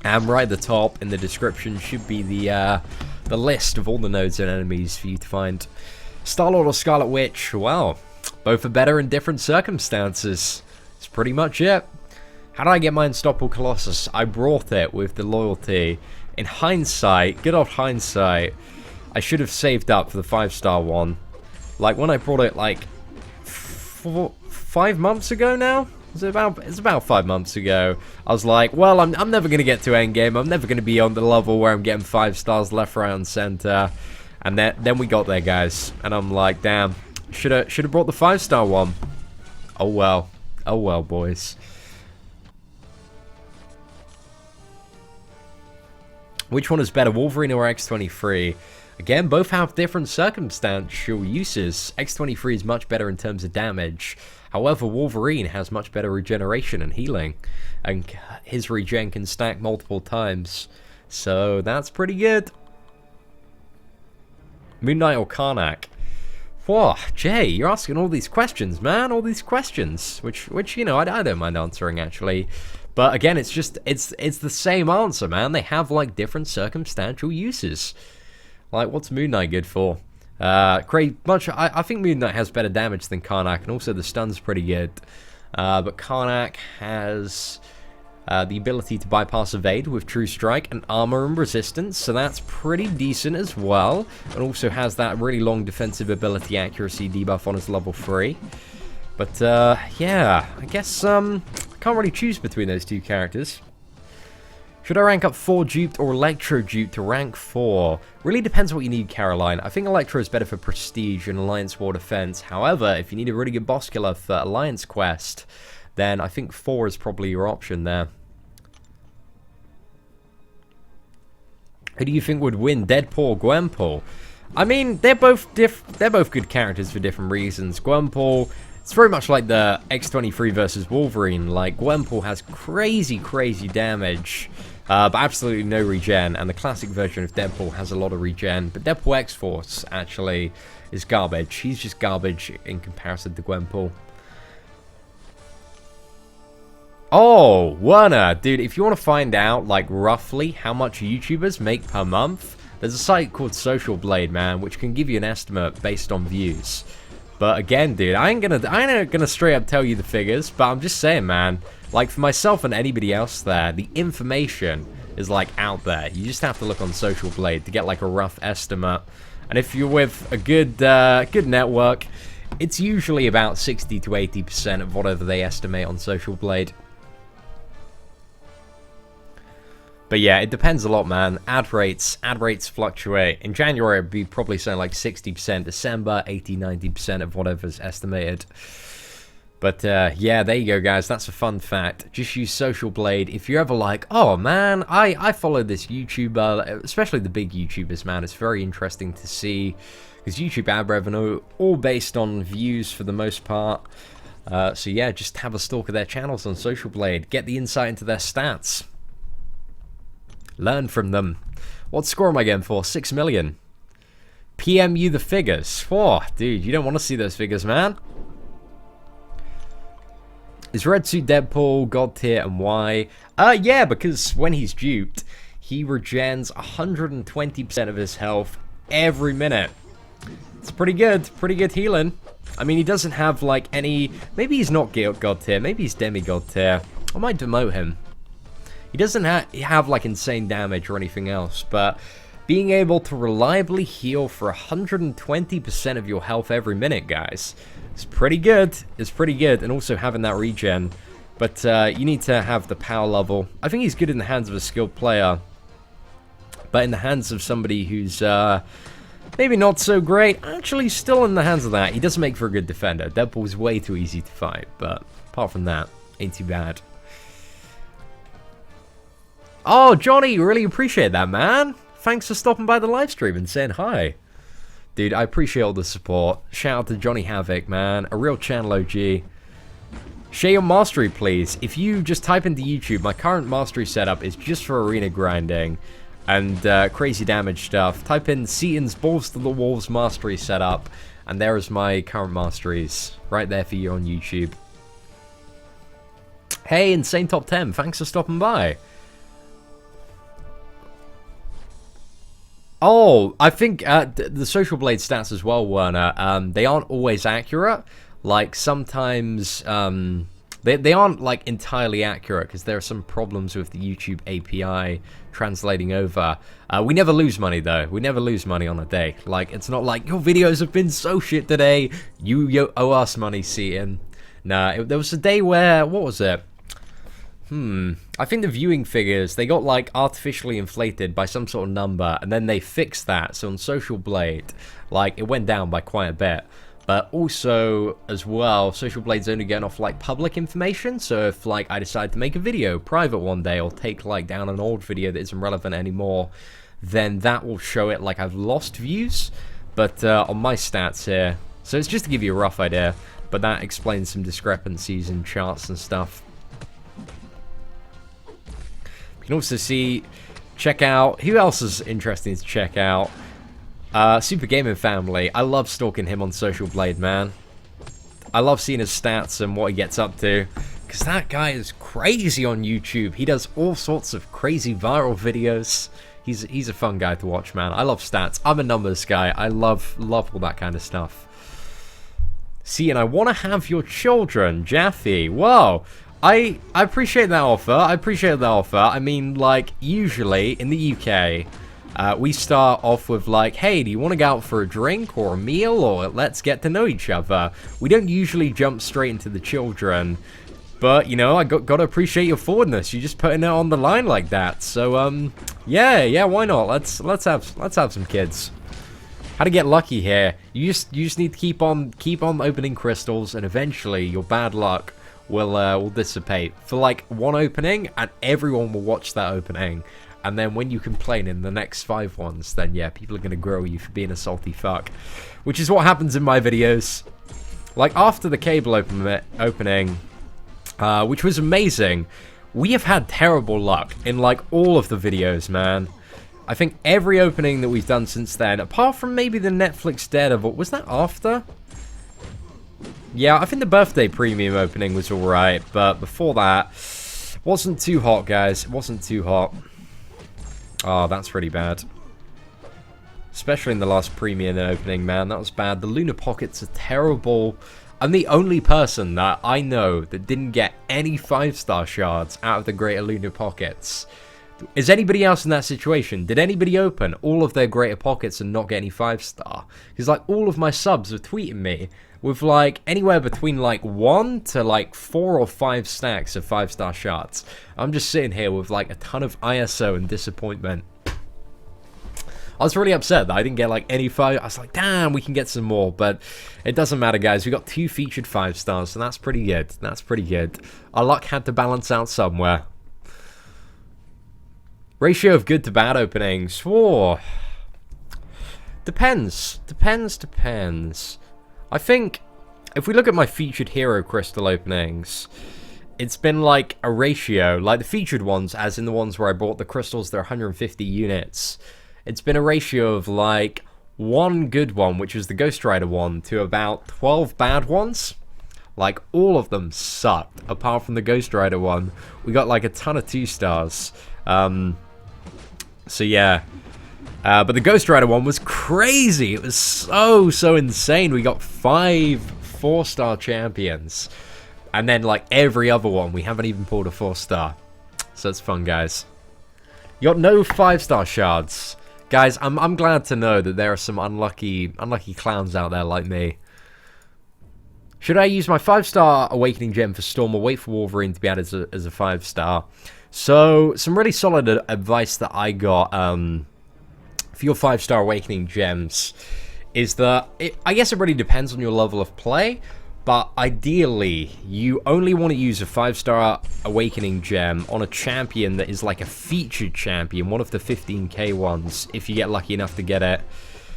And right at the top in the description should be the list of all the nodes and enemies for you to find. Star-Lord or Scarlet Witch, well, both are better in different circumstances. That's pretty much it. How did I get my Unstoppable Colossus? I brought it with the loyalty. In hindsight, good old hindsight, I should have saved up for the 5-star one. Like when I brought it like 5 months ago now? It's about 5 months ago. I was like, well, I'm never going to get to endgame. I'm never going to be on the level where I'm getting 5 stars left, right, and center. And then we got there, guys. And I'm like, damn, should have brought the 5-star one. Oh well. Oh well, boys. Which one is better, Wolverine or X-23? Again, both have different circumstantial uses. X-23 is much better in terms of damage. However, Wolverine has much better regeneration and healing. And his regen can stack multiple times. So, that's pretty good. Moon Knight or Karnak? Whoa, Jay, you're asking all these questions, man. All these questions. Which you know, I don't mind answering, actually. But again, it's the same answer, man. They have, like, different circumstantial uses. Like, what's Moon Knight good for? I think Moon Knight has better damage than Karnak, and also the stun's pretty good. But Karnak has the ability to bypass evade with True Strike and armor and resistance, so that's pretty decent as well. And also has that really long defensive ability accuracy debuff on his level 3. But, yeah, I guess, I can't really choose between those two characters. Should I rank up 4 duped or Electro duped to rank 4? Really depends what you need, Caroline. I think Electro is better for Prestige and Alliance War Defense. However, if you need a really good boss killer for Alliance Quest, then I think 4 is probably your option there. Who do you think would win, Deadpool or Gwenpool? I mean, they're both good characters for different reasons. Gwenpool, it's very much like the X-23 versus Wolverine. Like, Gwenpool has crazy damage, but absolutely no regen, and the classic version of Deadpool has a lot of regen, but Deadpool X-Force, actually, is garbage. He's just garbage in comparison to Gwenpool. Oh, Werner, dude, if you want to find out, like, roughly how much YouTubers make per month, there's a site called Social Blade, man, which can give you an estimate based on views. But again, dude, I ain't gonna straight up tell you the figures, but I'm just saying, man, like, for myself and anybody else there, the information is, like, out there. You just have to look on Social Blade to get, like, a rough estimate. And if you're with a good network, it's usually about 60 to 80% of whatever they estimate on Social Blade. But yeah, it depends a lot, man. Ad rates fluctuate. In January, it'd be probably something like 60%. December, 80-90% of whatever's estimated. But yeah, there you go, guys. That's a fun fact. Just use Social Blade. If you're ever like, oh man, I follow this YouTuber, especially the big YouTubers, man. It's very interesting to see, because YouTube ad revenue, all based on views for the most part. So yeah, just have a stalk of their channels on Social Blade. Get the insight into their stats. Learn from them. What score am I getting for? 6 million. PM you the figures. Oh, dude, you don't want to see those figures, man. Is Red Suit Deadpool God tier and why? Yeah, because when he's duped, he regens 120% of his health every minute. It's pretty good healing. I mean, he doesn't have like any, maybe he's not God tier, maybe he's demigod tier. I might demote him. He doesn't have like insane damage or anything else, but being able to reliably heal for 120% of your health every minute, guys, it's pretty good. It's pretty good, and also having that regen. But you need to have the power level. I think he's good in the hands of a skilled player, but in the hands of somebody who's maybe not so great, actually still in the hands of that, he doesn't make for a good defender. Deadpool's way too easy to fight, but apart from that, ain't too bad. Oh, Johnny, really appreciate that, man. Thanks for stopping by the live stream and saying hi. Dude, I appreciate all the support. Shout out to Johnny Havoc, man. A real channel OG. Share your mastery, please. If you just type into YouTube, my current mastery setup is just for arena grinding and crazy damage stuff. Type in Seaton's Balls to the Wolves mastery setup, and there is my current masteries right there for you on YouTube. Hey, Insane Top 10, thanks for stopping by. Oh, I think the Social Blade stats as well, Werner, they aren't always accurate. Like, sometimes they aren't, like, entirely accurate because there are some problems with the YouTube API translating over. We never lose money, though. We never lose money on a day. Like, it's not like, your videos have been so shit today, you owe us money, Seaton. Nah, there was a day where, what was it? I think the viewing figures, they got like artificially inflated by some sort of number, and then they fixed that. So on Social Blade, like, it went down by quite a bit. But also, as well, Social Blade's only getting off like public information. So if like I decide to make a video private one day, or take like down an old video that isn't relevant anymore, then that will show it like I've lost views. But on my stats here, so it's just to give you a rough idea, but that explains some discrepancies in charts and stuff. You can also see, check out, who else is interesting to check out? Super Gaming Family. I love stalking him on Social Blade, man. I love seeing his stats and what he gets up to, because that guy is crazy on YouTube. He does all sorts of crazy viral videos. He's a fun guy to watch, man. I love stats. I'm a numbers guy. I love all that kind of stuff. See, and I want to have your children, Jaffe. Whoa. I appreciate that offer. I appreciate that offer. I mean, like, usually in the UK, we start off with like, hey, do you want to go out for a drink or a meal, or let's get to know each other? We don't usually jump straight into the children, but you know, I got to appreciate your forwardness. You're just putting it on the line like that. So yeah, why not? Let's have some kids. How to get lucky here? You just need to keep on opening crystals, and eventually your bad luck will dissipate for like one opening, and everyone will watch that opening. And then when you complain in the next 5 ones, then yeah, people are going to grill you for being a salty fuck. Which is what happens in my videos. Like, after the cable opening, which was amazing, we have had terrible luck in, like, all of the videos, man. I think every opening that we've done since then, apart from maybe the Netflix Daredevil, was that after? Yeah, I think the birthday premium opening was alright, but before that, wasn't too hot, guys. It wasn't too hot. Oh, that's really bad. Especially in the last premium opening, man. That was bad. The Lunar Pockets are terrible. I'm the only person that I know that didn't get any 5-star shards out of the Greater Lunar Pockets. Is anybody else in that situation? Did anybody open all of their Greater Pockets and not get any 5-star? Because, like, all of my subs are tweeting me with, like, anywhere between, like, 1 to, like, 4 or 5 stacks of 5-star shards. I'm just sitting here with, like, a ton of ISO and disappointment. I was really upset that I didn't get, like, any 5. I was like, damn, we can get some more. But it doesn't matter, guys. We got 2 featured 5-stars, so that's pretty good. That's pretty good. Our luck had to balance out somewhere. Ratio of good to bad openings. Whoa. Depends. Depends. I think if we look at my featured hero crystal openings, it's been like a ratio, like the featured ones, as in the ones where I bought the crystals, they're 150 units. It's been a ratio of like one good one, which is the Ghost Rider one, to about 12 bad ones. Like, all of them sucked, apart from the Ghost Rider one. We got like a ton of 2 stars. So yeah. But the Ghost Rider one was crazy. It was so insane. We got 5 4-star champions. And then, like, every other one, we haven't even pulled a 4-star. So it's fun, guys. You got no 5-star shards. Guys, I'm glad to know that there are some unlucky clowns out there like me. Should I use my 5-star Awakening Gem for Storm or wait for Wolverine to be added as a 5-star? So, some really solid advice that I got for your 5-star Awakening Gems is that, I guess it really depends on your level of play, but ideally, you only want to use a 5-star Awakening Gem on a champion that is like a featured champion, one of the 15k ones, if you get lucky enough to get it.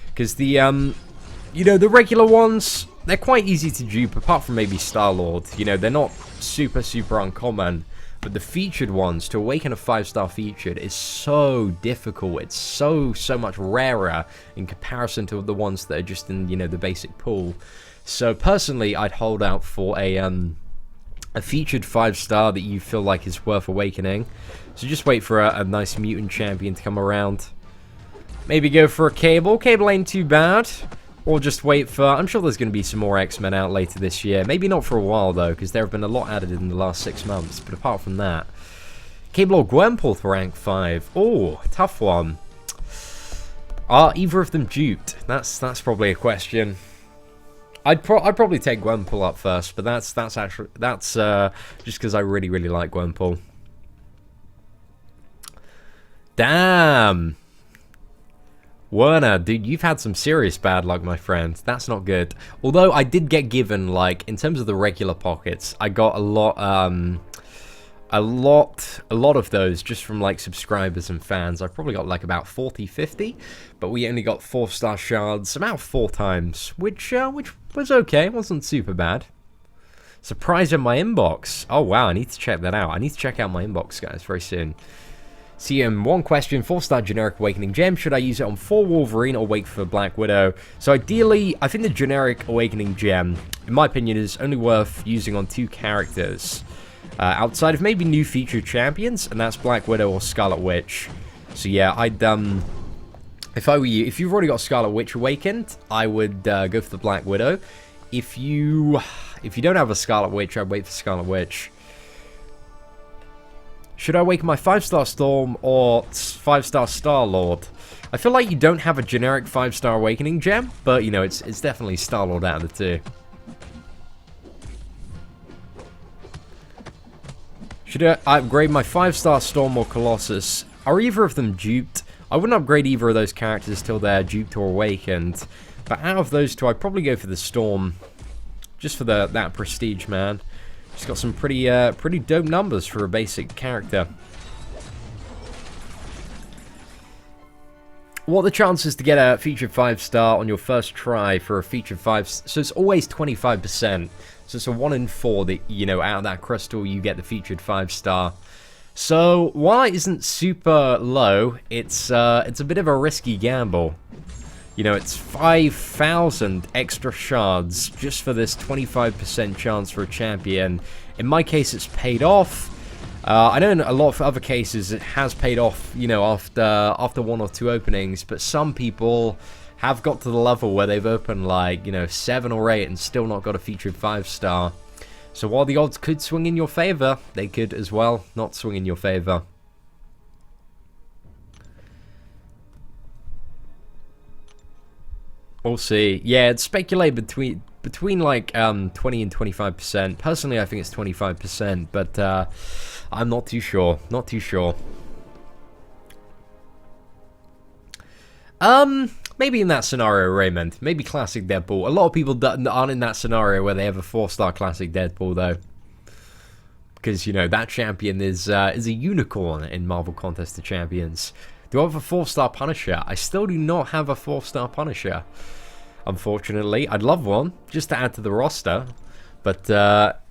Because the, you know, the regular ones, they're quite easy to dupe, apart from maybe Star-Lord. You know, they're not super uncommon. But the featured ones, to awaken a 5-star featured, is so difficult. It's so much rarer in comparison to the ones that are just in, you know, the basic pool. So personally, I'd hold out for a featured 5-star that you feel like is worth awakening. So just wait for a nice mutant champion to come around. Maybe go for a Cable. Cable ain't too bad. Or just wait for... I'm sure there's going to be some more X-Men out later this year. Maybe not for a while, though, because there have been a lot added in the last 6 months. But apart from that... Cable or Gwenpool for rank 5. Oh, tough one. Are either of them duped? That's probably a question. I'd probably take Gwenpool up first, but that's just because I really like Gwenpool. Damn! Werner, dude, you've had some serious bad luck, my friend. That's not good. Although I did get given, like, in terms of the regular pockets, I got a lot of those just from, like, subscribers and fans. I probably got, like, about 40, 50, but we only got 4-star shards about 4 times, which was okay. It wasn't super bad. Surprise in my inbox. Oh, wow, I need to check that out. I need to check out my inbox, guys, very soon. CM, one question, 4-star generic Awakening Gem, should I use it on 4 Wolverine or wait for Black Widow? So ideally, I think the generic Awakening Gem, in my opinion, is only worth using on 2 characters. Outside of maybe new featured champions, and that's Black Widow or Scarlet Witch. So yeah, I'd, if I were you, if you've already got Scarlet Witch awakened, I would go for the Black Widow. If you don't have a Scarlet Witch, I'd wait for Scarlet Witch. Should I awaken my 5-star Storm or 5-star Star-Lord? I feel like you don't have a generic 5-star Awakening Gem, but, you know, it's definitely Star-Lord out of the 2. Should I upgrade my 5-star Storm or Colossus? Are either of them duped? I wouldn't upgrade either of those characters till they're duped or awakened. But out of those 2, I'd probably go for the Storm. Just for that prestige, man. She's got some pretty dope numbers for a basic character. What are the chances to get a featured 5-star on your first try for a featured 5? So it's always 25%. So it's a 1 in 4 that, you know, out of that crystal you get the featured 5-star. So while it isn't super low, it's a bit of a risky gamble. You know, it's 5,000 extra shards just for this 25% chance for a champion. In my case, it's paid off. I know in a lot of other cases it has paid off, you know, after 1 or 2 openings, but some people have got to the level where they've opened, like, you know, 7 or 8 and still not got a featured 5-star. So while the odds could swing in your favor, they could as well not swing in your favor. We'll see. Yeah, it's speculated between like 20 and 25%. Personally, I think it's 25%, but I'm not too sure. Not too sure. Maybe in that scenario, Raymond. Maybe Classic Deadpool. A lot of people aren't in that scenario where they have a 4-star Classic Deadpool, though. Because, you know, that champion is a unicorn in Marvel Contest of Champions. Do I have a 4-star Punisher? I still do not have a 4-star Punisher. unfortunately. I'd love one, just to add to the roster. But,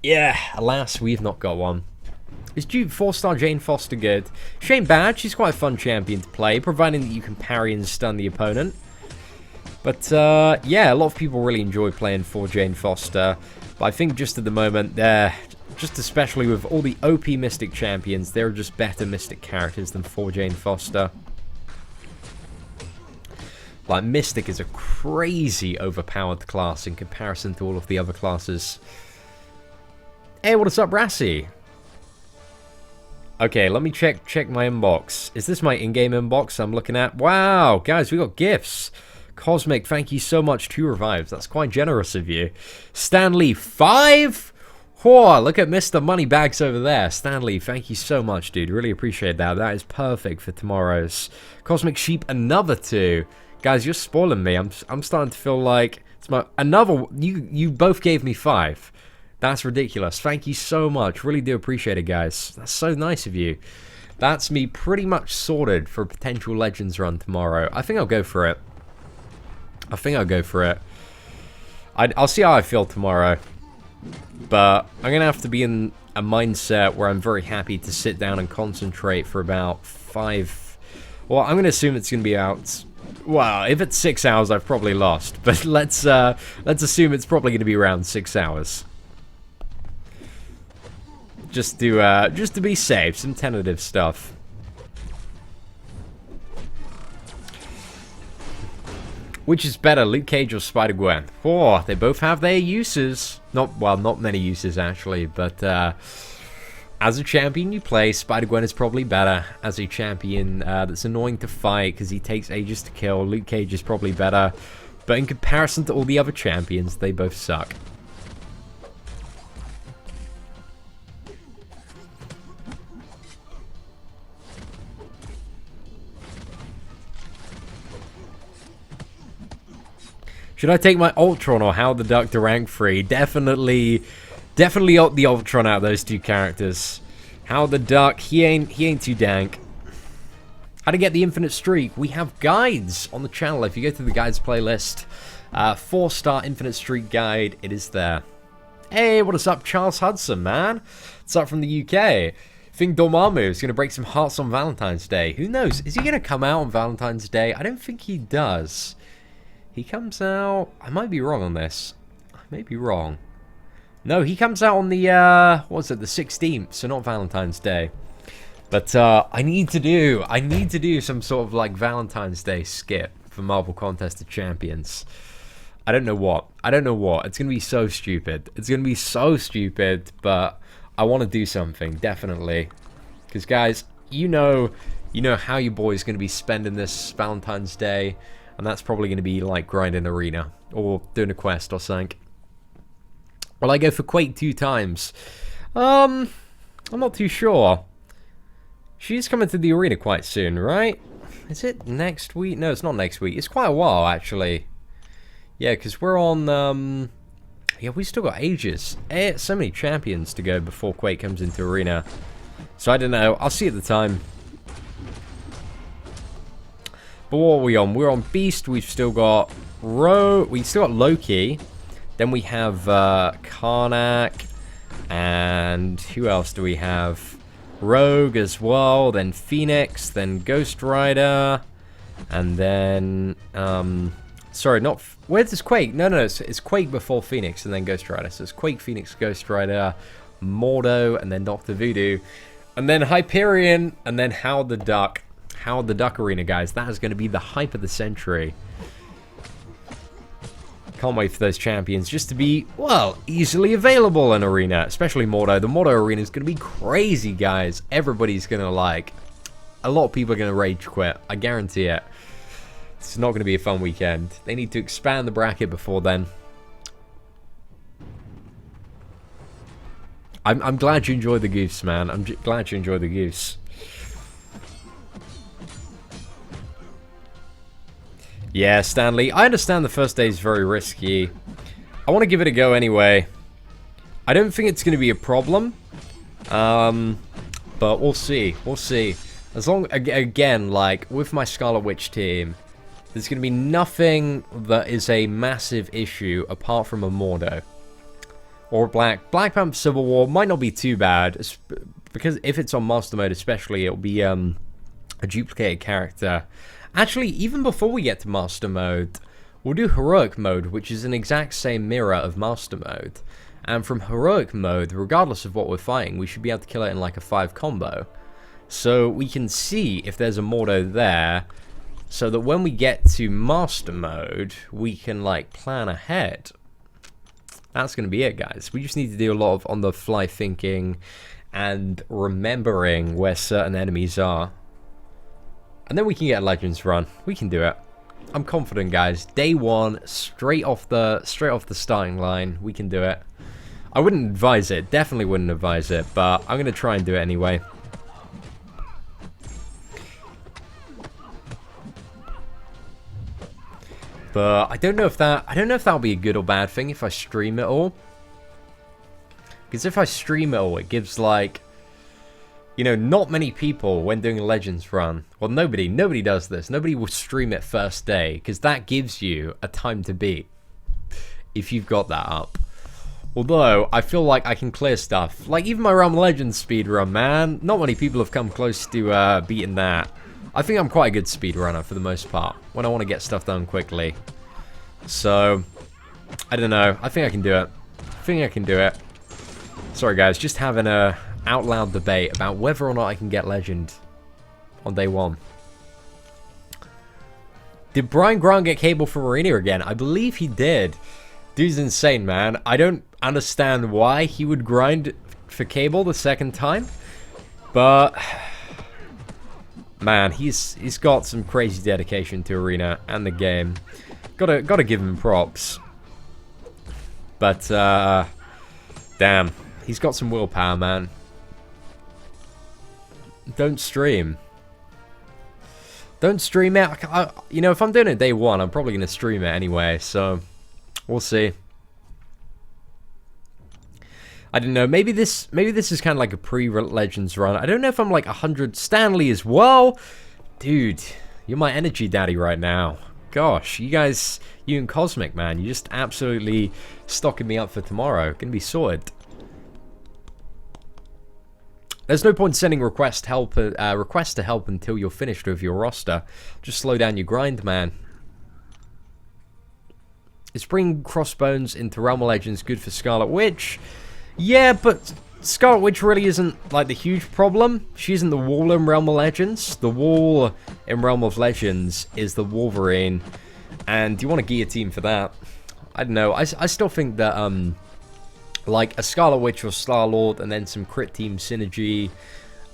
yeah, alas, we've not got one. Is Duke 4-star Jane Foster good? She ain't bad. She's quite a fun champion to play, providing that you can parry and stun the opponent. But, yeah, a lot of people really enjoy playing for Jane Foster. But I think just at the moment, just especially with all the OP Mystic champions, there are just better Mystic characters than for Jane Foster. Like, Mystic is a crazy overpowered class in comparison to all of the other classes. Hey, what is up, Rassi? Okay, let me check my inbox. Is this my in-game inbox I'm looking at? Wow, guys, we got gifts. Cosmic, thank you so much. 2 revives. That's quite generous of you. Stanley, 5? Whoa, look at Mr. Moneybags over there. Stanley, thank you so much, dude. Really appreciate that. That is perfect for tomorrow's. Cosmic Sheep, another 2. Guys, you're spoiling me. I'm starting to feel like it's my another. You both gave me 5. That's ridiculous. Thank you so much. Really do appreciate it, guys. That's so nice of you. That's me pretty much sorted for a potential Legends run tomorrow. I think I'll go for it. I'll see how I feel tomorrow. But I'm going to have to be in a mindset where I'm very happy to sit down and concentrate for about 5... Well, I'm going to assume it's going to be out... Well, if it's 6 hours, I've probably lost. But let's assume it's probably going to be around 6 hours. Just to be safe, some tentative stuff. Which is better, Luke Cage or Spider-Gwen? Oh, they both have their uses. Not many uses actually, but as a champion you play, Spider-Gwen is probably better. As a champion that's annoying to fight because he takes ages to kill, Luke Cage is probably better. But in comparison to all the other champions, they both suck. Should I take my Ultron or Howard the Duck to rank 3? Definitely the Ultron out of those 2 characters. Howard the Duck, he ain't too dank. How to get the infinite streak? We have guides on the channel. If you go to the guides playlist, 4-star infinite streak guide, it is there. Hey, what is up, Charles Hudson, man? What's up from the UK? Think Dormammu is going to break some hearts on Valentine's Day. Who knows? Is he going to come out on Valentine's Day? I don't think he does. He comes out... I might be wrong on this. I may be wrong. No, he comes out on the, what was it, the 16th, so not Valentine's Day. But, I need to do some sort of, like, Valentine's Day skit for Marvel Contest of Champions. I don't know what. It's going to be so stupid. But I want to do something, definitely. Because, guys, you know how your boy's going to be spending this Valentine's Day. And that's probably going to be like grinding arena or doing a quest or something. Will I go for Quake 2 times? I'm not too sure. She's coming to the arena quite soon, right? Is it next week? No, it's not next week. It's quite a while, actually. Yeah, because we're on... Yeah, we still got ages. So many champions to go before Quake comes into arena. So I don't know. I'll see at the time. But what are we on? We're on Beast. We've still got Loki. Then we have Karnak. And who else do we have? Rogue as well. Then Phoenix. Then Ghost Rider. And then... sorry, not... Where's this Quake? No, it's Quake before Phoenix and then Ghost Rider. So it's Quake, Phoenix, Ghost Rider, Mordo, and then Dr. Voodoo. And then Hyperion, and then Howard the Duck. Howard the Duck Arena, guys. That is going to be the hype of the century. Can't wait for those champions just to be, well, easily available in Arena. Especially Mordo. The Mordo Arena is going to be crazy, guys. Everybody's going to like... A lot of people are going to rage quit. I guarantee it. It's not going to be a fun weekend. They need to expand the bracket before then. I'm glad you enjoyed the goose, man. I'm glad you enjoyed the goose. Yeah, Stanley. I understand the first day is very risky. I want to give it a go anyway. I don't think it's going to be a problem. But we'll see. We'll see. As long, again, like, with my Scarlet Witch team, There's going to be nothing that is a massive issue apart from a Mordo. Or Black Panther Civil War might not be too bad, because if it's on Master Mode especially, it'll be a duplicated character. Actually, even before we get to Master Mode, we'll do Heroic Mode, which is an exact same mirror of Master Mode. And from Heroic Mode, regardless of what we're fighting, we should be able to kill it in like a 5 combo. So we can see if there's a Mordo there, so that when we get to Master Mode, we can like plan ahead. That's going to be it, guys. We just need to do a lot of on-the-fly thinking and remembering where certain enemies are. And then we can get a Legends run. We can do it. I'm confident, guys. Day one, straight off the starting line, we can do it. I wouldn't advise it. Definitely wouldn't advise it, but I'm going to try and do it anyway. But I don't know if that'll be a good or bad thing if I stream it all. Because if I stream it all, it gives like, you know, not many people when doing a Legends run. Well, nobody does this. Nobody will stream it first day, because that gives you a time to beat if you've got that up. Although I feel like I can clear stuff, like even my Realm Legends speedrun, man. Not many people have come close to beating that. I think I'm quite a good speedrunner for the most part, when I want to get stuff done quickly. So, I don't know. I think I can do it. Sorry guys, just having a out loud debate about whether or not I can get Legend on day one. Did Brian Grant get Cable from Arena again? I believe he did. Dude's insane, man. I don't understand why he would grind for Cable the second time, but man, he's got some crazy dedication to Arena and the game. Gotta give him props. But damn, he's got some willpower, man. Don't stream. Don't stream it. You know, if I'm doing it day one, I'm probably gonna stream it anyway. So we'll see. I don't know. Maybe this is kind of like a pre-Legends run. I don't know if I'm like 100 Stanley as well. Dude, you're my energy daddy right now. Gosh, you guys, you and Cosmic, man, you just absolutely stocking me up for tomorrow. Gonna be sorted. There's no point sending requests to help until you're finished with your roster. Just slow down your grind, man. Is bringing Crossbones into Realm of Legends good for Scarlet Witch? Yeah, but Scarlet Witch really isn't like the huge problem. She isn't the wall in Realm of Legends. The wall in Realm of Legends is the Wolverine, and you want a guillotine for that. I don't know. I still think that like a Scarlet Witch or Star-Lord and then some crit team synergy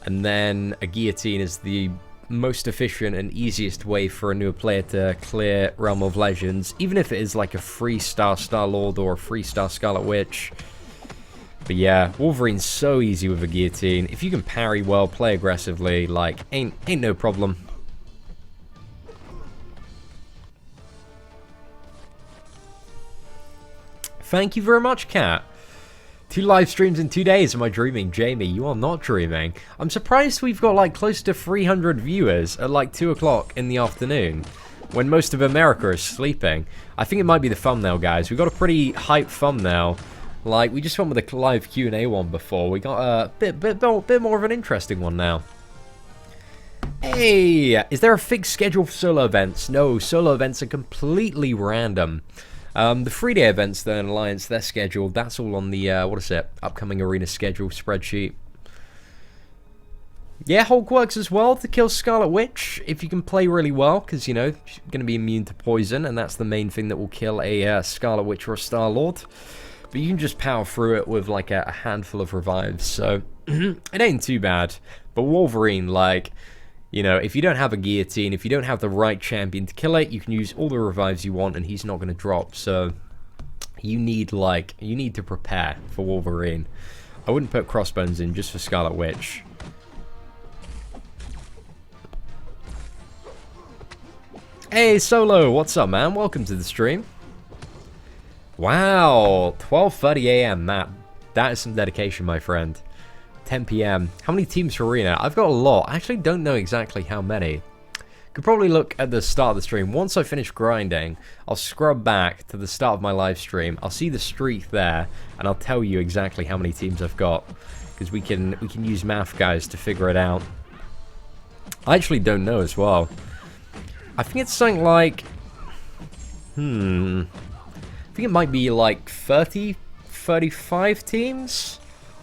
and then a guillotine is the most efficient and easiest way for a newer player to clear Realm of Legends, even if it is like a 3-star Star-Lord or a 3-star Scarlet Witch. But yeah, Wolverine's so easy with a guillotine. If you can parry well, play aggressively, like, ain't no problem. Thank you very much, Kat. 2 live streams in 2 days. Am I dreaming? Jamie, you are not dreaming. I'm surprised we've got like close to 300 viewers at like 2 o'clock in the afternoon when most of America is sleeping. I think it might be the thumbnail, guys. We've got a pretty hype thumbnail. Like, we just went with a live Q&A one before. We got a bit more of an interesting one now. Hey, is there a fixed schedule for solo events? No, solo events are completely random. The 3-day events, then, Alliance, they're scheduled. That's all on the, upcoming Arena schedule spreadsheet. Yeah, Hulk works as well to kill Scarlet Witch, if you can play really well, because, you know, she's going to be immune to poison, and that's the main thing that will kill a Scarlet Witch or a Star-Lord. But you can just power through it with, like, a handful of revives, so it ain't too bad. But Wolverine, like, you know, if you don't have a guillotine, if you don't have the right champion to kill it, you can use all the revives you want and he's not going to drop. So you need to prepare for Wolverine. I wouldn't put Crossbones in just for Scarlet Witch. Hey Solo, what's up, man? Welcome to the stream. Wow, 12:30 AM, Matt. That is some dedication, my friend. 10 PM. How many teams for Arena? I've got a lot. I actually don't know exactly how many. Could probably look at the start of the stream. Once I finish grinding, I'll scrub back to the start of my live stream. I'll see the streak there, and I'll tell you exactly how many teams I've got, because we can use math, guys, to figure it out. I actually don't know as well. I think it's something like, I think it might be like 30, 35 teams.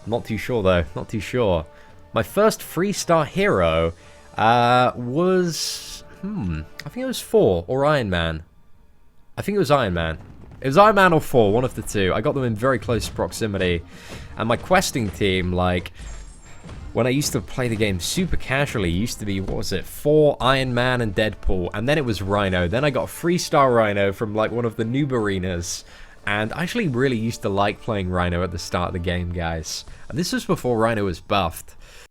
Not too sure though. Not too sure. My first 3-star hero was. I think it was 4 or Iron Man. I think it was Iron Man. It was Iron Man or 4, one of the two. I got them in very close proximity. And my questing team, like, when I used to play the game super casually, used to be, what was it, 4 Iron Man and Deadpool. And then it was Rhino. Then I got a 3-star Rhino from, like, one of the noob arenas. And I actually really used to like playing Rhino at the start of the game, guys. And this was before Rhino was buffed.